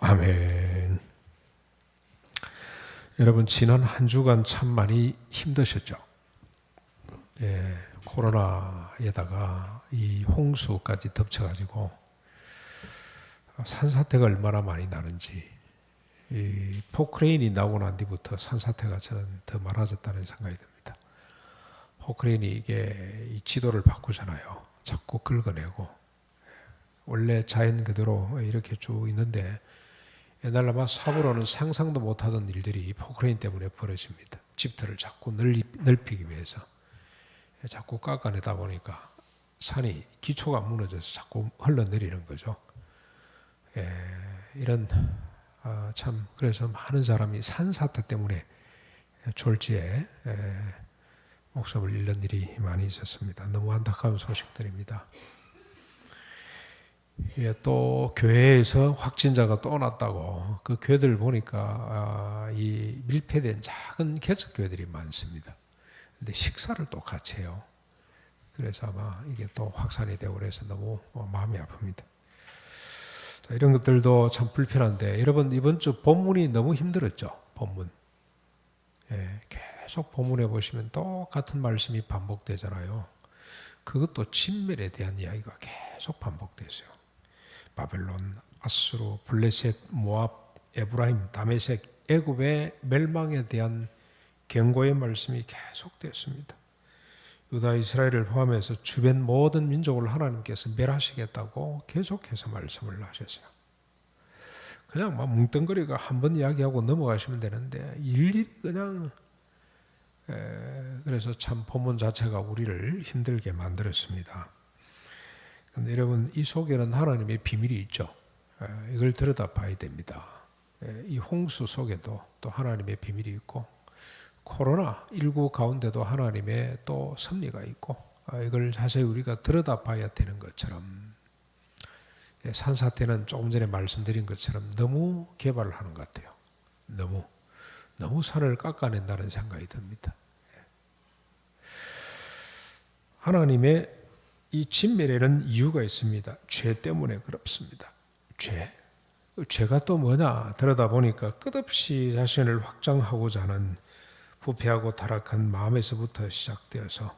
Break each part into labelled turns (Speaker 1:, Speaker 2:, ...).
Speaker 1: 아멘. 여러분, 지난 한 주간 참 많이 힘드셨죠? 예, 코로나에다가 이 홍수까지 덮쳐가지고 산사태가 얼마나 많이 나는지, 이 포크레인이 나오고 난 뒤부터 산사태가 저는 더 많아졌다는 생각이 듭니다. 포크레인이 이게 이 지도를 바꾸잖아요. 자꾸 긁어내고, 원래 자연 그대로 이렇게 쭉 있는데 옛날 아마 사부로는 상상도 못하던 일들이 포크레인 때문에 벌어집니다. 집터를 자꾸 넓히기 위해서 자꾸 깎아내다 보니까 산이 기초가 무너져서 자꾸 흘러내리는 거죠. 이런 참 그래서 많은 사람이 산사태 때문에 졸지에 목숨을 잃는 일이 많이 있었습니다. 너무 안타까운 소식들입니다. 또 교회에서 확진자가 또 났다고, 그 교회들 보니까 이 밀폐된 작은 개척교회들이 많습니다. 근데 식사를 또 같이 해요. 그래서 아마 이게 또 확산이 되고 그래서 너무 마음이 아픕니다. 이런 것들도 참 불편한데, 여러분 이번 주 본문이 너무 힘들었죠. 본문. 계속 본문에 보시면 똑같은 말씀이 반복되잖아요. 그것도 진멸에 대한 이야기가 계속 반복됐어요. 바벨론, 아수르, 블레셋, 모압, 에브라임, 다메섹, 애굽의 멸망에 대한 경고의 말씀이 계속됐습니다. 유다 이스라엘을 포함해서 주변 모든 민족을 하나님께서 멸하시겠다고 계속해서 말씀을 하셨어요. 그냥 막 뭉뚱그리가 한 번 이야기하고 넘어가시면 되는데 일일이 그냥 그래서 참 본문 자체가 우리를 힘들게 만들었습니다. 그런데 여러분, 이 속에는 하나님의 비밀이 있죠. 이걸 들여다 봐야 됩니다. 이 홍수 속에도 또 하나님의 비밀이 있고, 코로나19 가운데도 하나님의 또 섭리가 있고, 이걸 자세히 우리가 들여다 봐야 되는 것처럼, 산사태는 조금 전에 말씀드린 것처럼 너무 개발을 하는 것 같아요. 너무 산을 깎아낸다는 생각이 듭니다. 하나님의 이 진멸에는 이유가 있습니다. 죄 때문에 그렇습니다. 죄가 또 뭐냐 들여다보니까 끝없이 자신을 확장하고자 하는 부패하고 타락한 마음에서부터 시작되어서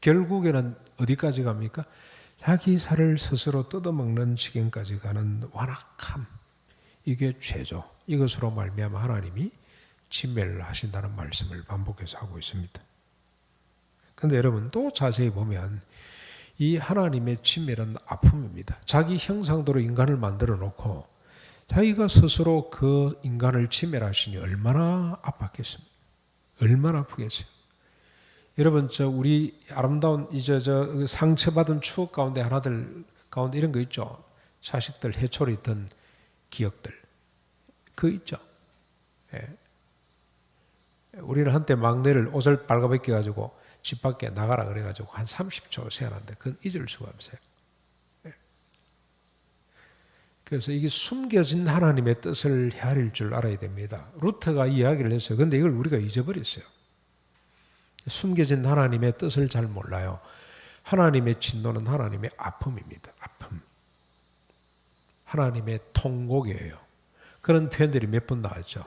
Speaker 1: 결국에는 어디까지 갑니까? 자기 살을 스스로 뜯어먹는 지경까지 가는 완악함, 이게 죄죠. 이것으로 말미암아 하나님이 진멸을 하신다는 말씀을 반복해서 하고 있습니다. 그런데 여러분, 또 자세히 보면 이 하나님의 진멸은 아픔입니다. 자기 형상대로 인간을 만들어 놓고 자기가 스스로 그 인간을 진멸하시니 얼마나 아팠겠습니까? 얼마나 아프겠어요. 여러분, 우리 아름다운 상처받은 추억 가운데 하나들 가운데 이런 거 있죠. 자식들 해초리 있던 기억들, 그 있죠. 우리는 한때 막내를 옷을 빨가벗겨 가지고 집 밖에 나가라 그래가지고 한 30초 세안하는데 그건 잊을 수가 없어요. 그래서 이게 숨겨진 하나님의 뜻을 헤아릴 줄 알아야 됩니다. 루트가 이야기를 했어요. 그런데 이걸 우리가 잊어버렸어요. 숨겨진 하나님의 뜻을 잘 몰라요. 하나님의 진노는 하나님의 아픔입니다. 아픔. 하나님의 통곡이에요. 그런 표현들이 몇 번 나왔죠.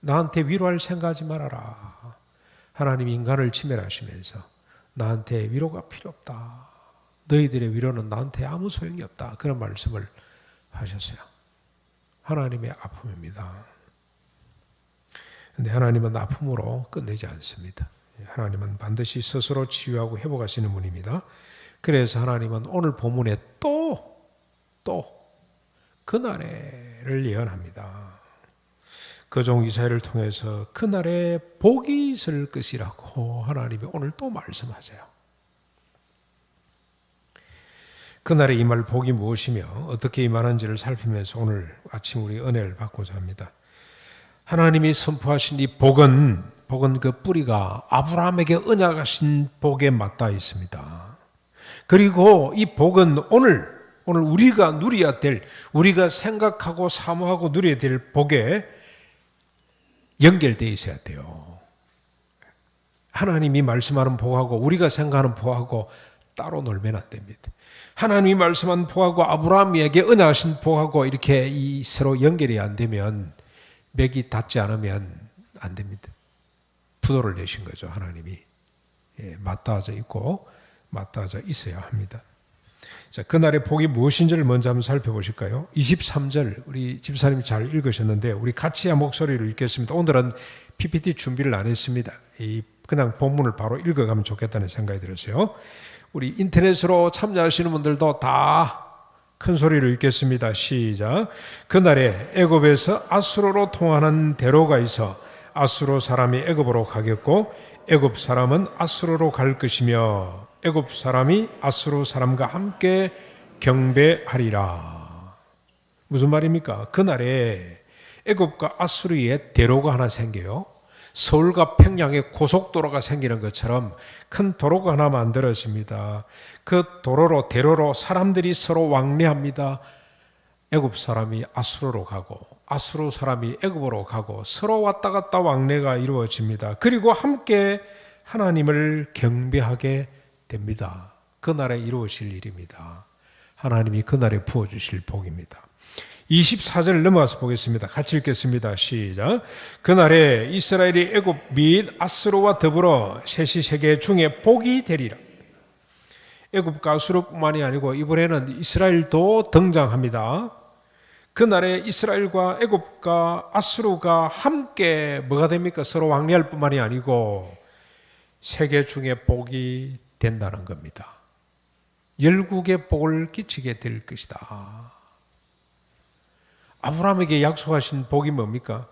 Speaker 1: 나한테 위로할 생각하지 말아라. 하나님이 인간을 치멸하시면서 나한테 위로가 필요 없다. 너희들의 위로는 나한테 아무 소용이 없다. 그런 말씀을 하셨어요. 하나님의 아픔입니다. 그런데 하나님은 아픔으로 끝내지 않습니다. 하나님은 반드시 스스로 치유하고 회복하시는 분입니다. 그래서 하나님은 오늘 본문에 또 그날에를 예언합니다. 그 종 이사야를 통해서 그날에 복이 있을 것이라고 하나님이 오늘 또 말씀하세요. 그날에 임할 복이 무엇이며 어떻게 임하는지를 살피면서 오늘 아침 우리 은혜를 받고자 합니다. 하나님이 선포하신 이 복은 그 뿌리가 아브라함에게 언약하신 복에 맞닿아 있습니다. 그리고 이 복은 오늘 우리가 누려야 될, 우리가 생각하고 사모하고 누려야 될 복에 연결되어 있어야 돼요. 하나님이 말씀하는 복하고 우리가 생각하는 복하고 따로 놀면 안 됩니다. 하나님이 말씀한 복하고 아브라함에게 은혜하신 복하고 이렇게 서로 연결이 안 되면, 맥이 닿지 않으면 안 됩니다. 부도를 내신 거죠, 하나님이. 맞닿아져 있고 맞닿아져 있어야 합니다. 자, 그날의 복이 무엇인지를 먼저 한번 살펴보실까요? 23절 우리 집사님이 잘 읽으셨는데 우리 같이 한 목소리로 읽겠습니다. 오늘은 PPT 준비를 안 했습니다. 그냥 본문을 바로 읽어가면 좋겠다는 생각이 들었어요. 우리 인터넷으로 참여하시는 분들도 다 큰 소리로 읽겠습니다. 시작. 그날에 애굽에서 아수르로 통하는 대로가 있어 아수르 사람이 애굽으로 가겠고 애굽 사람은 아수르로 갈 것이며 애굽 사람이 아수르 사람과 함께 경배하리라. 무슨 말입니까? 그날에 애굽과 아수르의 대로가 하나 생겨요. 서울과 평양에 고속도로가 생기는 것처럼 큰 도로가 하나 만들어집니다. 그 대로로 사람들이 서로 왕래합니다. 애굽 사람이 아수르로 가고 아수르 사람이 애굽으로 가고 서로 왔다 갔다 왕래가 이루어집니다. 그리고 함께 하나님을 경배하게 됩니다. 그날에 이루어질 일입니다. 하나님이 그날에 부어주실 복입니다. 24절 넘어가서 보겠습니다. 같이 읽겠습니다. 시작. 그날에 이스라엘이 애굽 및 아수르와 더불어 셋이 세계 중에 복이 되리라. 애굽과 아수르뿐만이 아니고 이번에는 이스라엘도 등장합니다. 그날에 이스라엘과 애굽과 아수르가 함께 뭐가 됩니까? 서로 왕래할 뿐만이 아니고 세계 중에 복이 된다는 겁니다. 열국의 복을 끼치게 될 것이다. 아브라함에게 약속하신 복이 뭡니까?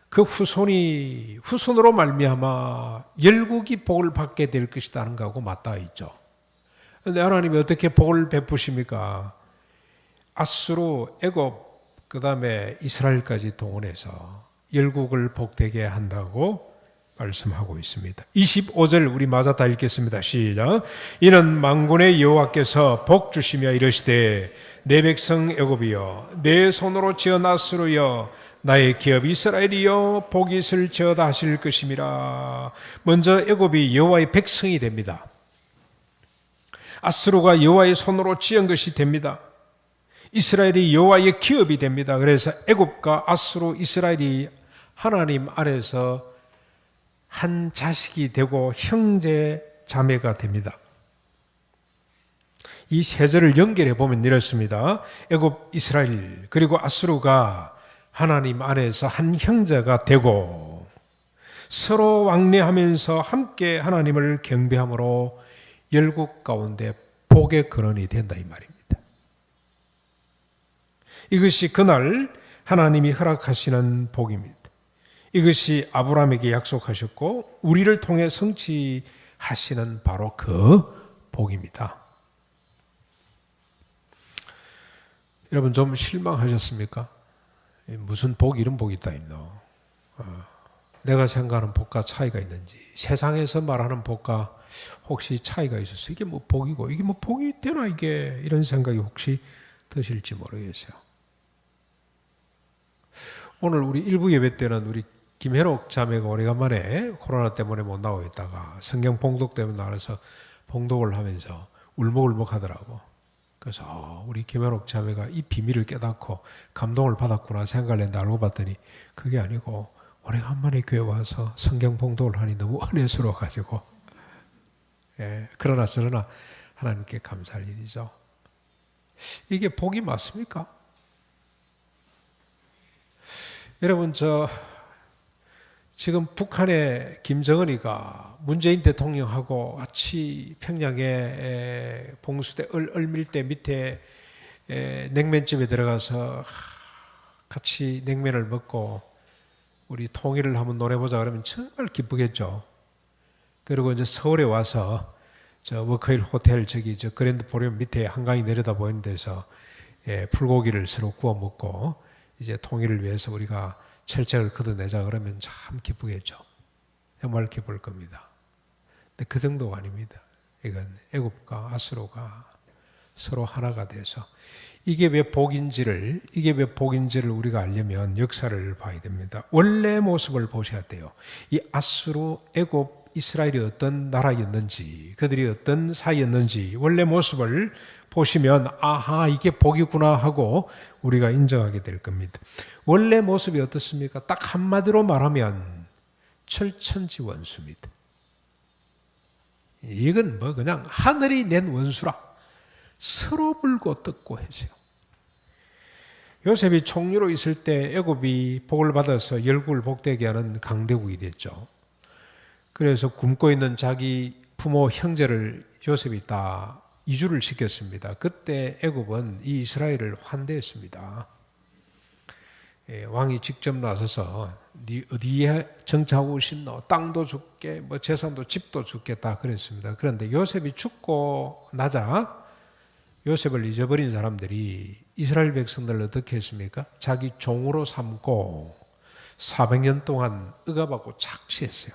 Speaker 1: 그 후손으로 말미암아 열국이 복을 받게 될 것이라는 거하고 맞닿아 있죠. 그런데 하나님이 어떻게 복을 베푸십니까? 아수르, 애굽, 그 다음에 이스라엘까지 동원해서 열국을 복되게 한다고 말씀하고 있습니다. 25절 우리 마저 다 읽겠습니다. 시작. 이는 만군의 여호와께서 복 주시며 이르시되 내 백성 애굽이여 내 손으로 지은 아수르여 나의 기업 이스라엘이여 복이 있을지어다 하실 것임이라. 먼저 애굽이 여호와의 백성이 됩니다. 아수르가 여호와의 손으로 지은 것이 됩니다. 이스라엘이 여호와의 기업이 됩니다. 그래서 애굽과 아수르, 이스라엘이 하나님 안에서 한 자식이 되고 형제 자매가 됩니다. 이 세 절을 연결해 보면 이렇습니다. 애굽, 이스라엘 그리고 아수르가 하나님 안에서 한 형제가 되고 서로 왕래하면서 함께 하나님을 경배함으로 열국 가운데 복의 근원이 된다 이 말입니다. 이것이 그날 하나님이 허락하시는 복입니다. 이것이 아브라함에게 약속하셨고 우리를 통해 성취하시는 바로 그 복입니다. 여러분 좀 실망하셨습니까? 무슨 복 이런 복이 있다 있노? 내가 생각하는 복과 차이가 있는지, 세상에서 말하는 복과 혹시 차이가 있어서 이게 뭐 복이고 이게 뭐 복이 되나 이게, 이런 생각이 혹시 드실지 모르겠어요. 오늘 우리 일부 예배 때는 우리 김혜록 자매가 오래간만에 코로나 때문에 못 나오고 있다가 성경 봉독 때문에 나와서 봉독을 하면서 울먹울먹 하더라고. 그래서 우리 김혜록 자매가 이 비밀을 깨닫고 감동을 받았구나 생각을 했는데 알고 봤더니 그게 아니고 오래간만에 교회 와서 성경 봉독을 하니 너무 은혜스러워가지고, 그러나 하나님께 감사할 일이죠. 이게 복이 맞습니까? 여러분 지금 북한의 김정은이가 문재인 대통령하고 같이 평양에 봉수대 얼밀대 밑에 냉면집에 들어가서 같이 냉면을 먹고 우리 통일을 한번 노려보자 그러면 정말 기쁘겠죠. 그리고 이제 서울에 와서 저 워커힐 호텔 저 그랜드 보리움 밑에 한강이 내려다 보이는 데서 불고기를 서로 구워 먹고 이제 통일을 위해서 우리가 철책을 걷어내자 그러면 참 기쁘겠죠. 정말 기쁠 겁니다. 근데 그 정도가 아닙니다. 이건 애굽과 아수르가 서로 하나가 돼서 이게 왜 복인지를 우리가 알려면 역사를 봐야 됩니다. 원래 모습을 보셔야 돼요. 이 아수르, 애굽, 이스라엘이 어떤 나라였는지, 그들이 어떤 사이였는지 원래 모습을 보시면 아하, 이게 복이구나 하고 우리가 인정하게 될 겁니다. 원래 모습이 어떻습니까? 딱 한마디로 말하면 철천지원수입니다. 이건 뭐 그냥 하늘이 낸 원수라. 서로 불고 뜯고 해서요. 요셉이 총리로 있을 때 애굽이 복을 받아서 열국을 복되게 하는 강대국이 됐죠. 그래서 굶고 있는 자기 부모 형제를 요셉이 다 이주를 시켰습니다. 그때 애굽은 이 이스라엘을 환대했습니다. 왕이 직접 나서서 네 어디에 정착하고 싶노? 땅도 줄게, 뭐 재산도 집도 줄겠다 그랬습니다. 그런데 요셉이 죽고 나자 요셉을 잊어버린 사람들이 이스라엘 백성들을 어떻게 했습니까? 자기 종으로 삼고 400년 동안 억압하고 착취했어요.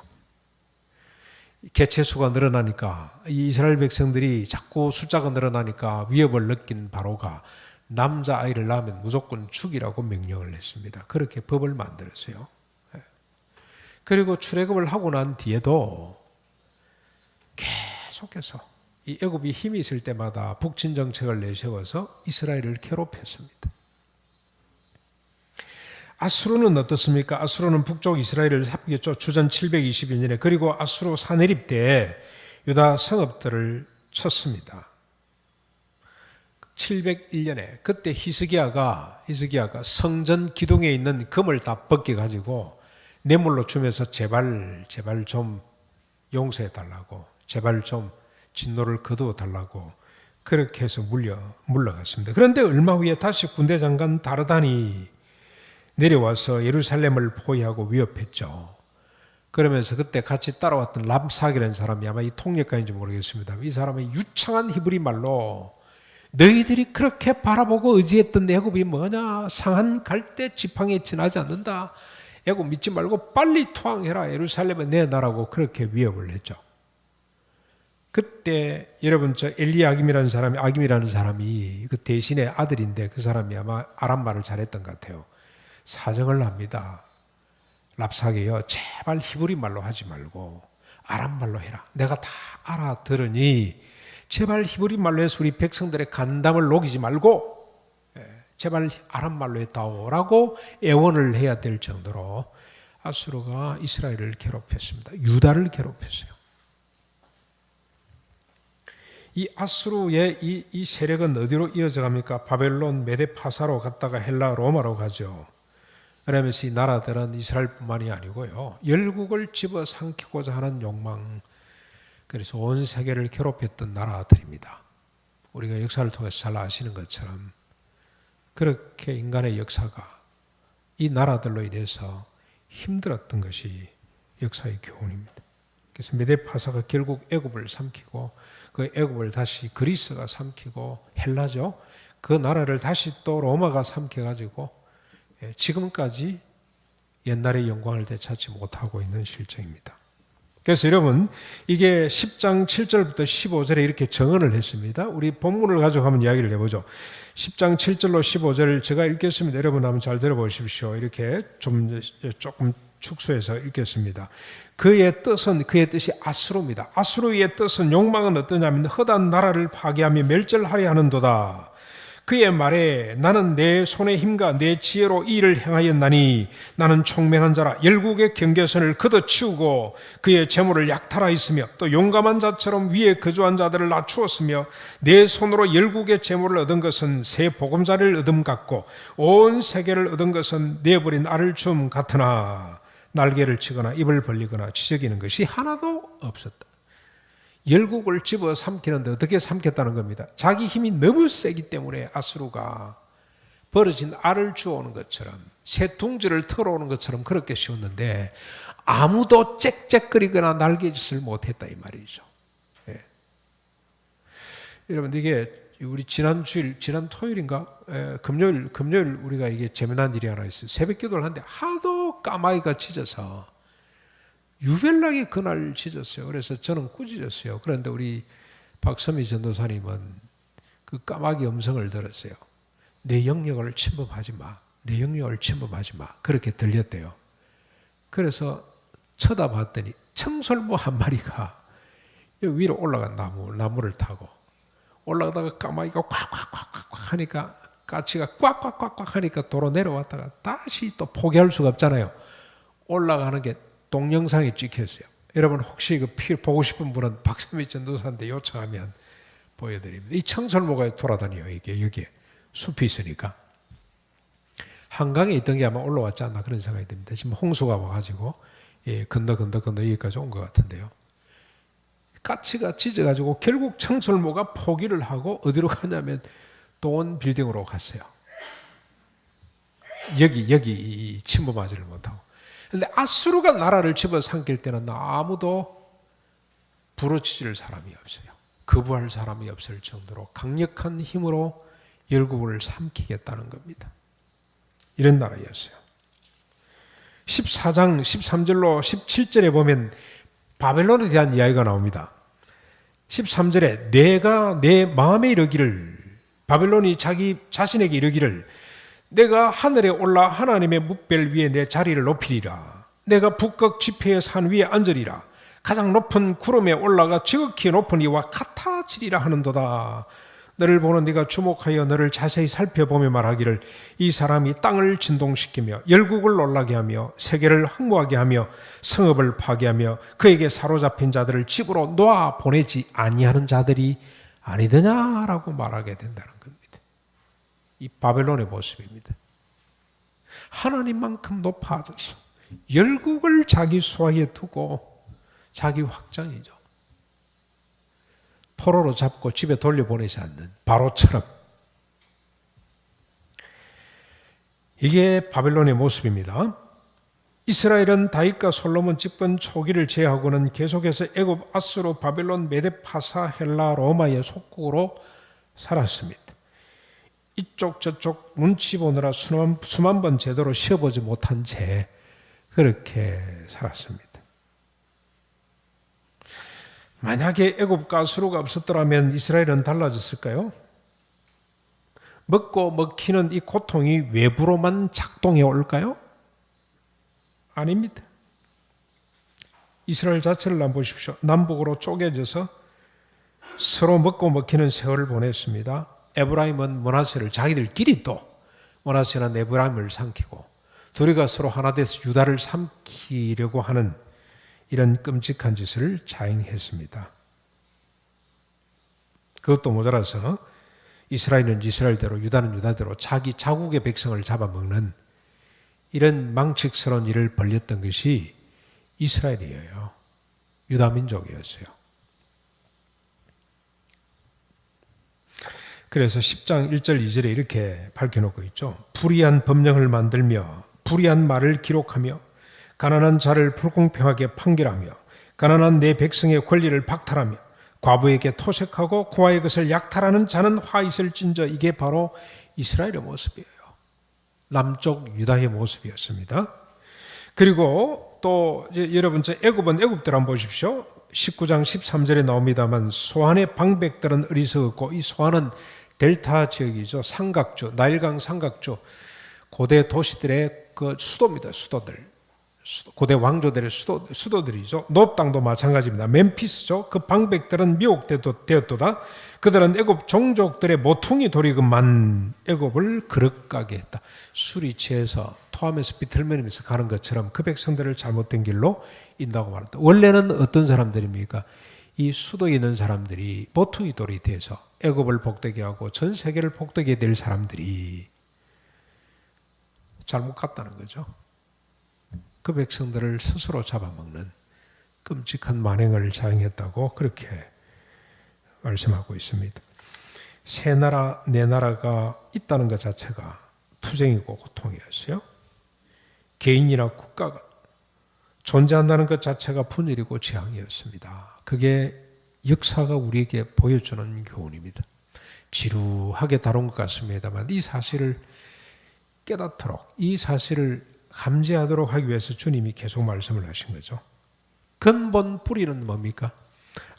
Speaker 1: 개체수가 늘어나니까 이 이스라엘 백성들이 자꾸 숫자가 늘어나니까 위협을 느낀 바로가 남자아이를 낳으면 무조건 죽이라고 명령을 했습니다. 그렇게 법을 만들었어요. 그리고 출애굽을 하고 난 뒤에도 계속해서 이 애굽이 힘이 있을 때마다 북진 정책을 내세워서 이스라엘을 괴롭혔습니다. 아수르는 어떻습니까? 아수르는 북쪽 이스라엘을 삽겼죠. 주전 722년에. 그리고 아수르 사내립 때 유다 성읍들을 쳤습니다. 701년에 그때 히스기야가 성전 기둥에 있는 금을 다 벗겨가지고 뇌물로 주면서 제발 좀 용서해 달라고, 제발 좀 진노를 거두어 달라고 그렇게 해서 물러갔습니다. 그런데 얼마 후에 다시 군대 장관 다르단이 내려와서 예루살렘을 포위하고 위협했죠. 그러면서 그때 같이 따라왔던 랍삭이라는 사람이 아마 이 통역가인지 모르겠습니다. 이 사람의 유창한 히브리 말로 너희들이 그렇게 바라보고 의지했던 애굽이 뭐냐? 상한 갈대 지팡이에 지나지 않는다. 애굽 믿지 말고 빨리 투항해라. 예루살렘은 내 나라고 그렇게 위협을 했죠. 그때 여러분 저 엘리야김이라는 사람이 그 대신의 아들인데 그 사람이 아마 아람말을 잘했던 것 같아요. 사정을 합니다. 랍삭이요, 제발 히브리 말로 하지 말고 아람말로 해라. 내가 다 알아들으니 제발 히브리 말로 해서 우리 백성들의 간담을 녹이지 말고 제발 아람말로 했다오라고 애원을 해야 될 정도로 아수르가 이스라엘을 괴롭혔습니다. 유다를 괴롭혔어요. 이 아수르의 이 세력은 어디로 이어져 갑니까? 바벨론, 메데파사로 갔다가 헬라, 로마로 가죠. 그러면서 이 나라들은 이스라엘뿐만이 아니고요, 열국을 집어삼키고자 하는 욕망, 그래서 온 세계를 괴롭혔던 나라들입니다. 우리가 역사를 통해서 잘 아시는 것처럼 그렇게 인간의 역사가 이 나라들로 인해서 힘들었던 것이 역사의 교훈입니다. 그래서 메데파사가 결국 애굽을 삼키고 그 애굽을 다시 그리스가 삼키고 헬라죠. 그 나라를 다시 또 로마가 삼켜가지고 지금까지 옛날의 영광을 되찾지 못하고 있는 실정입니다. 그래서 여러분 이게 10장 7절부터 15절에 이렇게 정언을 했습니다. 우리 본문을 가지고 한번 이야기를 해보죠. 10장 7절로 15절 제가 읽겠습니다. 여러분 한번 잘 들어보십시오. 이렇게 조금 축소해서 읽겠습니다. 그의 뜻이 아수르입니다. 아수르의 뜻은 욕망은 어떠냐면 허다한 나라를 파괴하며 멸절하려 하는도다. 그의 말에 나는 내 손의 힘과 내 지혜로 이 일을 행하였나니 나는 총명한 자라 열국의 경계선을 걷어치우고 그의 재물을 약탈하였으며 또 용감한 자처럼 위에 거주한 자들을 낮추었으며 내 손으로 열국의 재물을 얻은 것은 새 보금자리를 얻음 같고 온 세계를 얻은 것은 내버린 알을 줌 같으나 날개를 치거나 입을 벌리거나 지저귀는 것이 하나도 없었다. 열국을 집어삼키는데 어떻게 삼켰다는 겁니다. 자기 힘이 너무 세기 때문에 아수르가 벌어진 알을 주워오는 것처럼 새 둥지를 털어오는 것처럼 그렇게 씌웠는데 아무도 짹짹거리거나 날개짓을 못했다 이 말이죠. 예. 여러분 이게 우리 지난 토요일인가 금요일 우리가 이게 재미난 일이 하나 있어요. 새벽기도를 하는데 하도 까마귀가 짖어서 유별나게 그날 짖었어요. 그래서 저는 꾸짖었어요. 그런데 우리 박선미 전도사님은 그 까마귀 음성을 들었어요. 내 영역을 침범하지 마. 내 영역을 침범하지 마. 그렇게 들렸대요. 그래서 쳐다봤더니 청설모 한 마리가 여기 위로 올라간 나무를 타고 올라가다가 까마귀가 콱콱콱콱 하니까 까치가 꽉꽉꽉꽉 하니까 도로 내려왔다가 다시 또 포기할 수가 없잖아요. 올라가는 게 동영상에 찍혔어요. 여러분 혹시 그 보고 싶은 분은 박세미 전도사한테 요청하면 보여드립니다. 이 청설모가 돌아다녀요. 이게 여기에 숲이 있으니까. 한강에 있던 게 아마 올라왔지 않나 그런 생각이 듭니다. 지금 홍수가 와가지고 건너 여기까지 온 것 같은데요. 까치가 짖어가지고 결국 청설모가 포기를 하고 어디로 가냐면 돈 빌딩으로 갔어요. 여기 침범하지를 못하고. 그런데 아수르가 나라를 집어삼킬 때는 아무도 부러치질 사람이 없어요. 거부할 사람이 없을 정도로 강력한 힘으로 열국을 삼키겠다는 겁니다. 이런 나라였어요. 14장 13절로 17절에 보면 바벨론에 대한 이야기가 나옵니다. 13절에 내가 내 마음에 이르기를, 바벨론이 자기 자신에게 이르기를, 내가 하늘에 올라 하나님의 묵별 위에 내 자리를 높이리라. 내가 북극 지폐의 산 위에 앉으리라. 가장 높은 구름에 올라가 지극히 높은 이와 같아지리라 하는도다. 너를 보는 네가 주목하여 너를 자세히 살펴보며 말하기를, 이 사람이 땅을 진동시키며 열국을 놀라게 하며 세계를 황무하게 하며 성읍을 파괴하며 그에게 사로잡힌 자들을 집으로 놓아 보내지 아니하는 자들이 아니더냐라고 말하게 된다는 겁니다. 이 바벨론의 모습입니다. 하나님만큼 높아져서 열국을 자기 수하에 두고 자기 확장이죠. 포로로 잡고 집에 돌려보내지 않는 바로처럼. 이게 바벨론의 모습입니다. 이스라엘은 다윗과 솔로몬 집권 초기를 제하고는 계속해서 애굽, 아수르, 바벨론, 메데, 파사, 헬라, 로마의 속국으로 살았습니다. 이쪽 저쪽 눈치 보느라 수만 번 제대로 쉬어보지 못한 채 그렇게 살았습니다. 만약에 애굽과 아수르가 없었더라면 이스라엘은 달라졌을까요? 먹고 먹히는 이 고통이 외부로만 작동해 올까요? 아닙니다. 이스라엘 자체를 한번 보십시오. 남북으로 쪼개져서 서로 먹고 먹히는 세월을 보냈습니다. 에브라임은 므낫세를 자기들끼리 또 므낫세는 에브라임을 삼키고 둘이가 서로 하나 돼서 유다를 삼키려고 하는 이런 끔찍한 짓을 자행했습니다. 그것도 모자라서 이스라엘은 이스라엘대로 유다는 유다대로 자기 자국의 백성을 잡아먹는 이런 망측스러운 일을 벌였던 것이 이스라엘이에요. 유다 민족이었어요. 그래서 10장 1절 2절에 이렇게 밝혀놓고 있죠. 불의한 법령을 만들며 불의한 말을 기록하며 가난한 자를 불공평하게 판결하며 가난한 내 백성의 권리를 박탈하며 과부에게 토색하고 고아의 것을 약탈하는 자는 화 있을진저. 이게 바로 이스라엘의 모습이에요. 남쪽 유다의 모습이었습니다. 그리고 또 여러분 애굽은 애굽대로 한번 보십시오. 19장 13절에 나옵니다만 소한의 방백들은 어리석었고, 이 소한은 델타 지역이죠. 삼각주, 나일강 삼각주, 고대 도시들의 그 수도입니다. 수도들. 고대 왕조들의 수도들이죠. 노 땅도 마찬가지입니다. 멤피스죠. 그 방백들은 미혹되었도다. 그들은 애굽 종족들의 모퉁이 돌이금만 애굽을 그릇가게 했다. 술이 취해서 토하면서 비틀거리면서 가는 것처럼 그 백성들을 잘못된 길로 인도하고 말았다. 원래는 어떤 사람들입니까? 이 수도에 있는 사람들이 모퉁이 돌이 돼서 애굽을 복되게 하고 전 세계를 복되게 될 사람들이 잘못 갔다는 거죠. 그 백성들을 스스로 잡아먹는 끔찍한 만행을 자행했다고 그렇게 말씀하고 있습니다. 새 나라, 내 나라가 있다는 것 자체가 투쟁이고 고통이었어요. 개인이나 국가가 존재한다는 것 자체가 분열이고 재앙이었습니다. 그게 역사가 우리에게 보여주는 교훈입니다. 지루하게 다룬 것 같습니다만 이 사실을 깨닫도록, 이 사실을 감지하도록 하기 위해서 주님이 계속 말씀을 하신 거죠. 근본 뿌리는 뭡니까?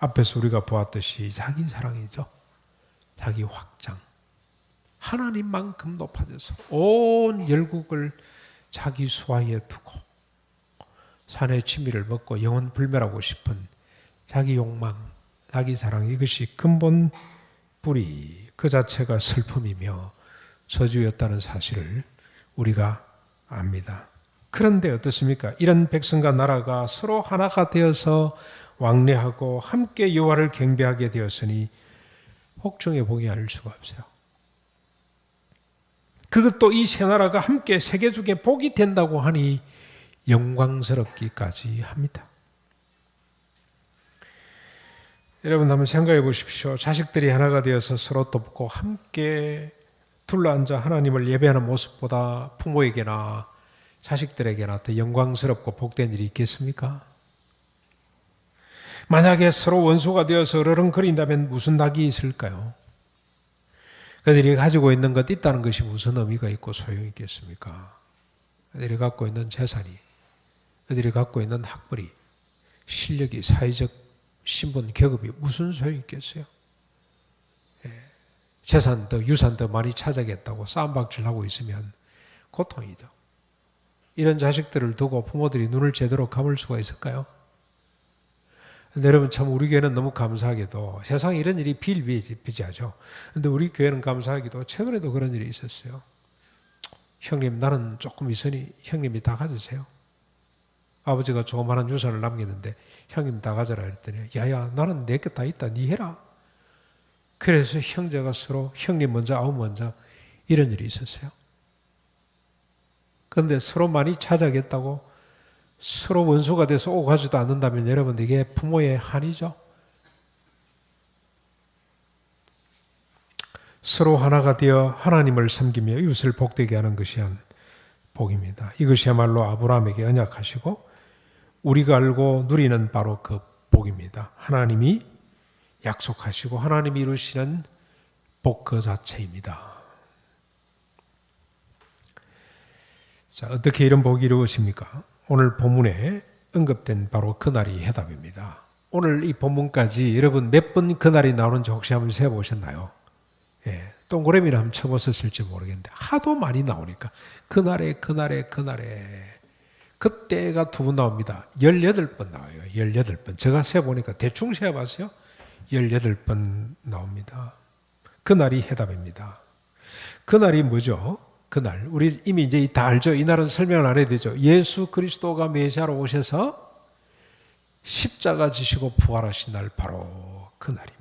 Speaker 1: 앞에서 우리가 보았듯이 자기 사랑이죠. 자기 확장. 하나님만큼 높아져서 온 열국을 자기 수하에 두고 산의 진미를 먹고 영원 불멸하고 싶은 자기 욕망, 자기 사랑, 이것이 근본 뿌리 그 자체가 슬픔이며 저주였다는 사실을 우리가 압니다. 그런데 어떻습니까? 이런 백성과 나라가 서로 하나가 되어서 왕래하고 함께 여호와를 경배하게 되었으니 복종의 복이 아닐 수가 없어요. 그것도 이 세 나라가 함께 세계중에 복이 된다고 하니 영광스럽기까지 합니다. 여러분 한번 생각해 보십시오. 자식들이 하나가 되어서 서로 돕고 함께 둘러앉아 하나님을 예배하는 모습보다 부모에게나 자식들에게나 더 영광스럽고 복된 일이 있겠습니까? 만약에 서로 원수가 되어서 으르렁거린다면 무슨 낙이 있을까요? 그들이 가지고 있는 것 있다는 것이 무슨 의미가 있고 소용이 있겠습니까? 그들이 갖고 있는 재산이, 그들이 갖고 있는 학벌이, 실력이, 사회적 신분, 계급이 무슨 소용이 있겠어요? 재산 더, 유산 더 많이 찾아겠다고 싸움박질하고 있으면 고통이죠. 이런 자식들을 두고 부모들이 눈을 제대로 감을 수가 있을까요? 근데 여러분 참 우리 교회는 너무 감사하게도 세상에 이런 일이 비일비재하죠. 그런데 우리 교회는 감사하게도 최근에도 그런 일이 있었어요. 형님 나는 조금 있으니 형님이 다 가지세요. 아버지가 조그마한 유산을 남겼는데 형님 다 가져라 했더니 야야 나는 내게 다 있다 니 해라. 그래서 형제가 서로 형님 먼저 아우 먼저 이런 일이 있었어요. 그런데 서로 많이 찾아겠다고 서로 원수가 돼서 오고 가지도 않는다면 여러분 이게 부모의 한이죠. 서로 하나가 되어 하나님을 섬기며 이웃을 복되게 하는 것이 한 복입니다. 이것이야말로 아브라함에게 언약하시고 우리가 알고 누리는 바로 그 복입니다. 하나님이 약속하시고 하나님이 이루시는 복 그 자체입니다. 자, 어떻게 이런 복이 이루어집니까? 오늘 본문에 언급된 바로 그날이 해답입니다. 오늘 이 본문까지 여러분 몇 번 그날이 나오는지 혹시 한번 세보셨나요? 예, 동그라미를 한번 쳐보셨을지 모르겠는데 하도 많이 나오니까 그날에 그때가 두 번 나옵니다. 18번 나와요. 18번. 제가 세보니까 대충 세어봤어요. 18번 나옵니다. 그날이 해답입니다. 그날이 뭐죠? 그날 우리 이미 이제 다 알죠. 이날은 설명을 안 해도 되죠. 예수 그리스도가 메시아로 오셔서 십자가 지시고 부활하신 날 바로 그날입니다.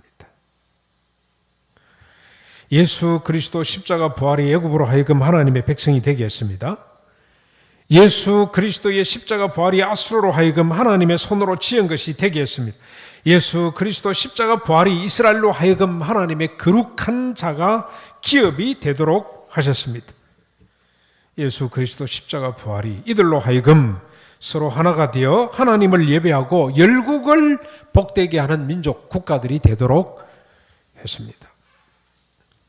Speaker 1: 예수 그리스도 십자가 부활이 애굽으로 하여금 하나님의 백성이 되게 했습니다. 예수 그리스도의 십자가 부활이 아수르로 하여금 하나님의 손으로 지은 것이 되게 했습니다. 예수 그리스도 십자가 부활이 이스라엘로 하여금 하나님의 거룩한 자가 기업이 되도록 하셨습니다. 예수 그리스도 십자가 부활이 이들로 하여금 서로 하나가 되어 하나님을 예배하고 열국을 복되게 하는 민족, 국가들이 되도록 했습니다.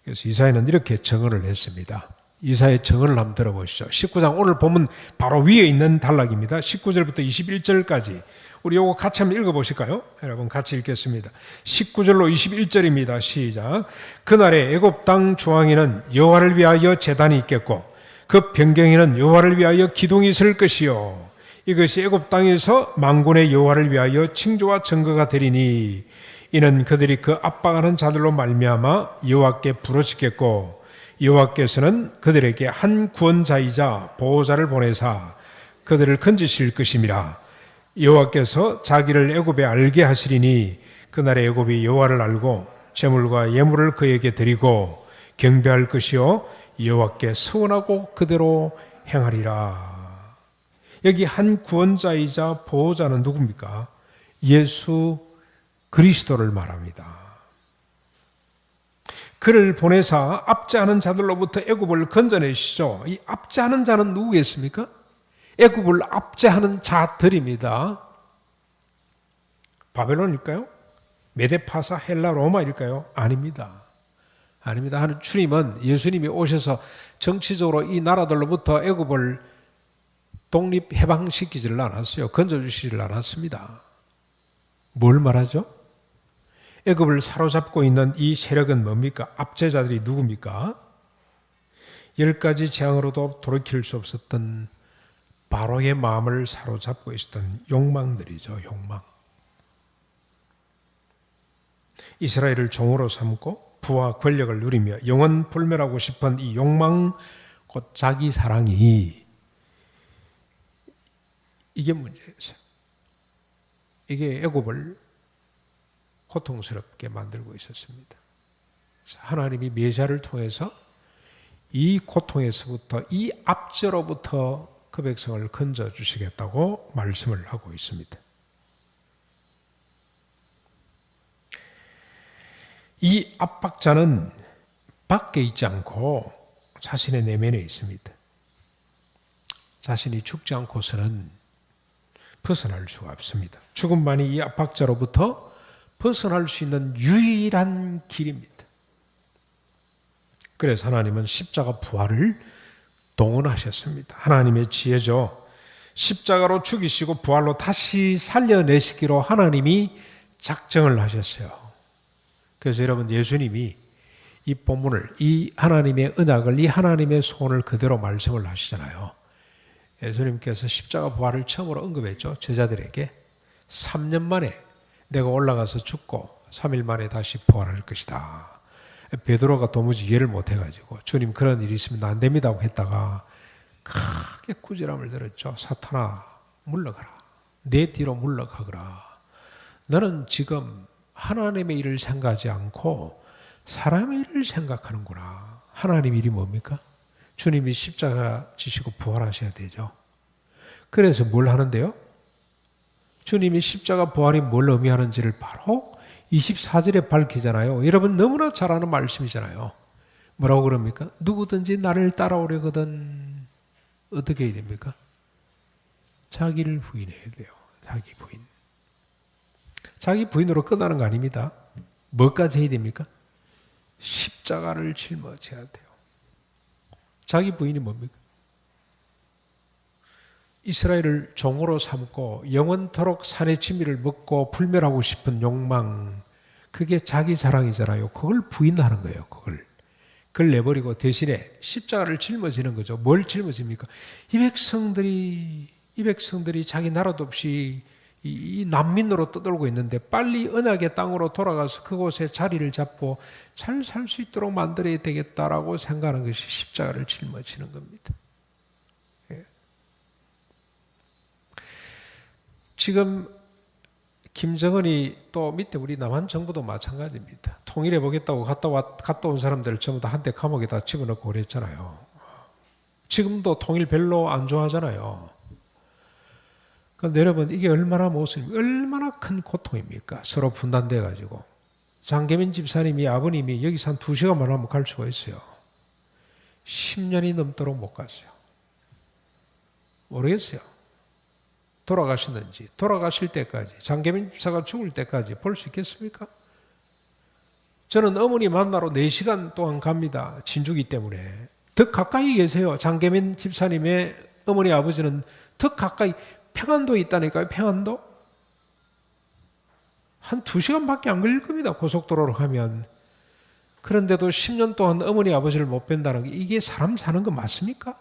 Speaker 1: 그래서 이사야는 이렇게 증언을 했습니다. 이사야의 증언을 한번 들어보시죠. 19장 오늘 보면 바로 위에 있는 단락입니다. 19절부터 21절까지 우리 요거 같이 한번 읽어보실까요? 여러분 같이 읽겠습니다. 19절로 21절입니다. 시작. 그날에 애굽 땅 중앙에는 여호와를 위하여 제단이 있겠고 그 변경에는 여호와를 위하여 기둥이 있을 것이요 이것이 애굽 땅에서 만군의 여호와를 위하여 칭조와 증거가 되리니 이는 그들이 그 압박하는 자들로 말미암아 여호와께 부르짖겠고 여호와께서는 그들에게 한 구원자이자 보호자를 보내사 그들을 건지실 것임이라. 여호와께서 자기를 애굽에 알게 하시리니 그날에 애굽이 여호와를 알고 제물과 예물을 그에게 드리고 경배할 것이요 여호와께 서원하고 그대로 행하리라. 여기 한 구원자이자 보호자는 누굽니까? 예수 그리스도를 말합니다. 그를 보내사 압제하는 자들로부터 애굽을 건져내시죠. 이 압제하는 자는 누구겠습니까? 애굽을 압제하는 자들입니다. 바벨론일까요? 메데파사, 헬라, 로마일까요? 아닙니다. 아닙니다. 주님은 예수님이 오셔서 정치적으로 이 나라들로부터 애굽을 독립 해방시키지를 않았어요. 건져주시지를 않았습니다. 뭘 말하죠? 애굽을 사로잡고 있는 이 세력은 뭡니까? 압제자들이 누굽니까? 10가지 재앙으로도 돌이킬 수 없었던 바로의 마음을 사로잡고 있었던 욕망들이죠. 욕망. 이스라엘을 종으로 삼고 부와 권력을 누리며 영원 불멸하고 싶은 이 욕망, 곧 자기 사랑이, 이게 문제였어요. 이게 애굽을 고통스럽게 만들고 있었습니다. 하나님이 메시아를 통해서 이 고통에서부터, 이 압제로부터 그 백성을 건져주시겠다고 말씀을 하고 있습니다. 이 압박자는 밖에 있지 않고 자신의 내면에 있습니다. 자신이 죽지 않고서는 벗어날 수가 없습니다. 죽음만이 이 압박자로부터 벗어날 수 있는 유일한 길입니다. 그래서 하나님은 십자가 부활을 동원하셨습니다. 하나님의 지혜죠. 십자가로 죽이시고 부활로 다시 살려내시기로 하나님이 작정을 하셨어요. 그래서 여러분, 예수님이 이 본문을, 이 하나님의 언약을, 이 하나님의 소원을 그대로 말씀을 하시잖아요. 예수님께서 십자가 부활을 처음으로 언급했죠. 제자들에게 3년 만에 내가 올라가서 죽고 3일 만에 다시 부활할 것이다. 베드로가 도무지 이해를 못해가지고 주님, 그런 일이 있으면 안 됩니다고 했다가 크게 꾸지람을 들었죠. 사탄아, 물러가라. 내 뒤로 물러가거라. 너는 지금 하나님의 일을 생각하지 않고 사람의 일을 생각하는구나. 하나님 일이 뭡니까? 주님이 십자가 지시고 부활하셔야 되죠. 그래서 뭘 하는데요? 주님이 십자가 부활이 뭘 의미하는지를 바로 24절에 밝히잖아요. 여러분 너무나 잘 아는 말씀이잖아요. 뭐라고 그럽니까? 누구든지 나를 따라오려거든 어떻게 해야 됩니까? 자기를 부인해야 돼요. 자기 부인. 자기 부인으로 끝나는 거 아닙니다. 뭐까지 해야 됩니까? 십자가를 짊어져야 돼요. 자기 부인이 뭡니까? 이스라엘을 종으로 삼고 영원토록 산의 진미를 먹고 불멸하고 싶은 욕망, 그게 자기 사랑이잖아요. 그걸 부인하는 거예요. 그걸 내버리고 대신에 십자가를 짊어지는 거죠. 뭘 짊어집니까? 이 백성들이 자기 나라도 없이 이 난민으로 떠돌고 있는데 빨리 언약의 땅으로 돌아가서 그곳에 자리를 잡고 잘 살 수 있도록 만들어야 되겠다라고 생각하는 것이 십자가를 짊어지는 겁니다. 지금 김정은이 또 밑에 우리 남한 정부도 마찬가지입니다. 통일해 보겠다고 갔다 온 사람들을 전부 다 한때 감옥에다 집어넣고 그랬잖아요. 지금도 통일 별로 안 좋아하잖아요. 그런데 여러분, 이게 얼마나 얼마나 큰 고통입니까? 서로 분단돼 가지고. 장계민 집사님이, 아버님이 여기서 한 2시간만 하면 갈 수가 있어요. 10년이 넘도록 못 갔어요. 모르겠어요. 돌아가셨는지, 돌아가실 때까지, 장계민 집사가 죽을 때까지 볼 수 있겠습니까? 저는 어머니 만나러 4시간 동안 갑니다. 진주기 때문에. 더 가까이 계세요. 장계민 집사님의 어머니 아버지는 더 가까이, 평안도에 있다니까요. 평안도. 한 2시간밖에 안 걸릴 겁니다. 고속도로로 가면. 그런데도 10년 동안 어머니 아버지를 못 뵌다는 게, 이게 사람 사는 거 맞습니까?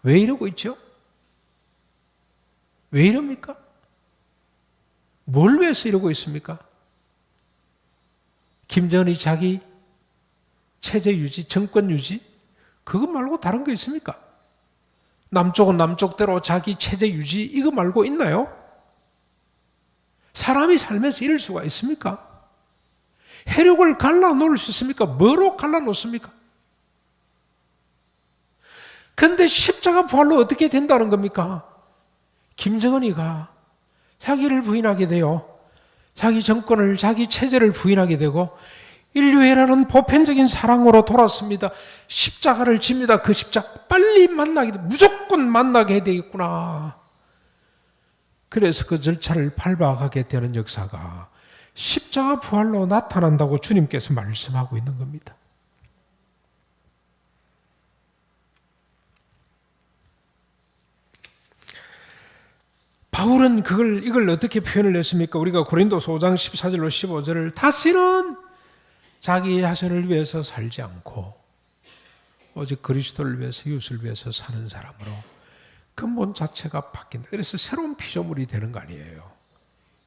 Speaker 1: 왜 이러고 있죠? 왜 이럽니까? 뭘 위해서 이러고 있습니까? 김정은이 자기 체제 유지, 정권 유지, 그거 말고 다른 거 있습니까? 남쪽은 남쪽대로 자기 체제 유지, 이거 말고 있나요? 사람이 살면서 이럴 수가 있습니까? 해력을 갈라놓을 수 있습니까? 뭐로 갈라놓습니까? 근데 십자가 부활로 어떻게 된다는 겁니까? 김정은이가 자기를 부인하게 돼요. 자기 정권을, 자기 체제를 부인하게 되고 인류애라는 보편적인 사랑으로 돌았습니다. 십자가를 집니다. 그 십자가 빨리 만나게 돼. 무조건 만나게 해야 되겠구나. 그래서 그 절차를 밟아가게 되는 역사가 십자가 부활로 나타난다고 주님께서 말씀하고 있는 겁니다. 바울은 이걸 어떻게 표현을 했습니까? 우리가 고린도서 5장 14절로 15절을 다시는 자기 자신을 위해서 살지 않고 오직 그리스도를 위해서, 이웃을 위해서 사는 사람으로 근본 자체가 바뀐다. 그래서 새로운 피조물이 되는 거 아니에요.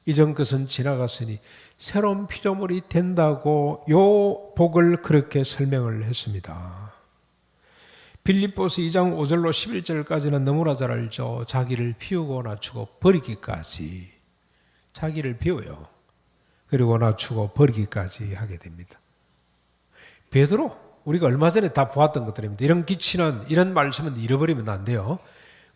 Speaker 1: 이전 것은 지나갔으니 새로운 피조물이 된다고 요 복을 그렇게 설명을 했습니다. 빌립보서 2장 5절로 11절까지는 너무나 잘 알죠. 자기를 비우고 낮추고 버리기까지. 자기를 비워요. 그리고 낮추고 버리기까지 하게 됩니다. 베드로, 우리가 얼마 전에 다 보았던 것들입니다. 이런 기치는, 이런 말씀은 잃어버리면 안 돼요.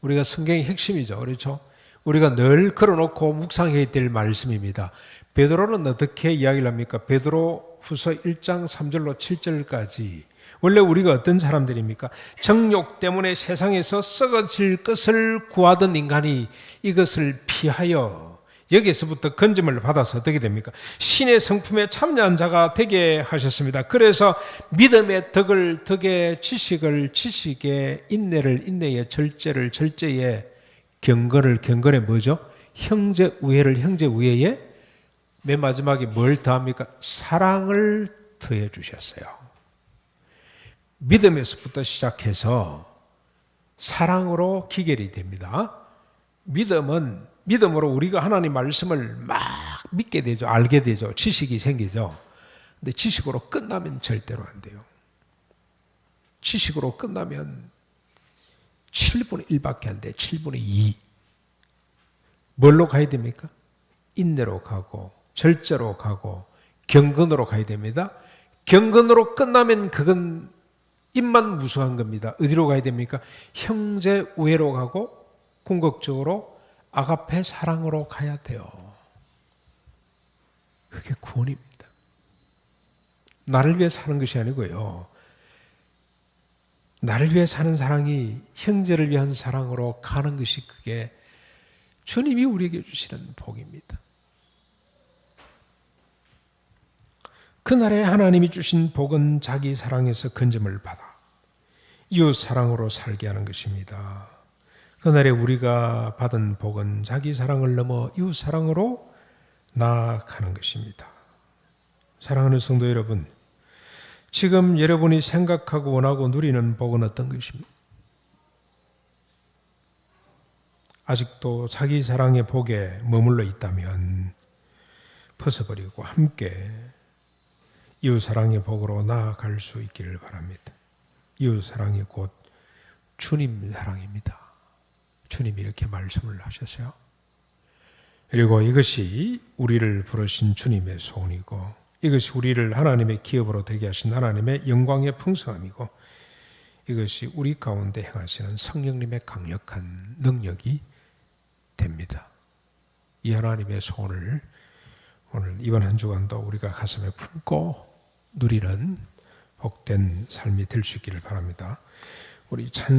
Speaker 1: 우리가 성경의 핵심이죠. 그렇죠? 우리가 늘 걸어놓고 묵상해야 될 말씀입니다. 베드로는 어떻게 이야기를 합니까? 베드로 후서 1장 3절로 7절까지. 원래 우리가 어떤 사람들입니까? 정욕 때문에 세상에서 썩어질 것을 구하던 인간이 이것을 피하여 여기에서부터 건짐을 받아서 어떻게 됩니까? 신의 성품에 참여한 자가 되게 하셨습니다. 그래서 믿음의 덕에 지식에 인내에 절제에 경건에 뭐죠? 형제 우애에 맨 마지막에 뭘 더합니까? 사랑을 더해 주셨어요. 믿음에서부터 시작해서 사랑으로 기결이 됩니다. 믿음으로 우리가 하나님 말씀을 막 믿게 되죠. 알게 되죠. 지식이 생기죠. 근데 지식으로 끝나면 절대로 안 돼요. 지식으로 끝나면 7분의 1밖에 안 돼. 7분의 2. 뭘로 가야 됩니까? 인내로 가고 절제로 가고 경건으로 가야 됩니다. 경건으로 끝나면 그건 입만 무수한 겁니다. 어디로 가야 됩니까? 형제 우애로 가고 궁극적으로 아가페 사랑으로 가야 돼요. 그게 구원입니다. 나를 위해 사는 것이 아니고요. 나를 위해 사는 사랑이 형제를 위한 사랑으로 가는 것이 그게 주님이 우리에게 주시는 복입니다. 그날에 하나님이 주신 복은 자기 사랑에서 건짐을 받아 이웃 사랑으로 살게 하는 것입니다. 그날에 우리가 받은 복은 자기 사랑을 넘어 이웃 사랑으로 나아가는 것입니다. 사랑하는 성도 여러분, 지금 여러분이 생각하고 원하고 누리는 복은 어떤 것입니까? 아직도 자기 사랑의 복에 머물러 있다면 벗어버리고 함께 이웃사랑의 복으로 나아갈 수 있기를 바랍니다. 이웃사랑이 곧 주님 사랑입니다. 주님이 이렇게 말씀을 하셨어요. 그리고 이것이 우리를 부르신 주님의 소원이고 이것이 우리를 하나님의 기업으로 되게 하신 하나님의 영광의 풍성함이고 이것이 우리 가운데 행하시는 성령님의 강력한 능력이 됩니다. 이 하나님의 소원을 오늘 이번 한 주간도 우리가 가슴에 품고 누리는 복된 삶이 될 수 있기를 바랍니다. 우리 찬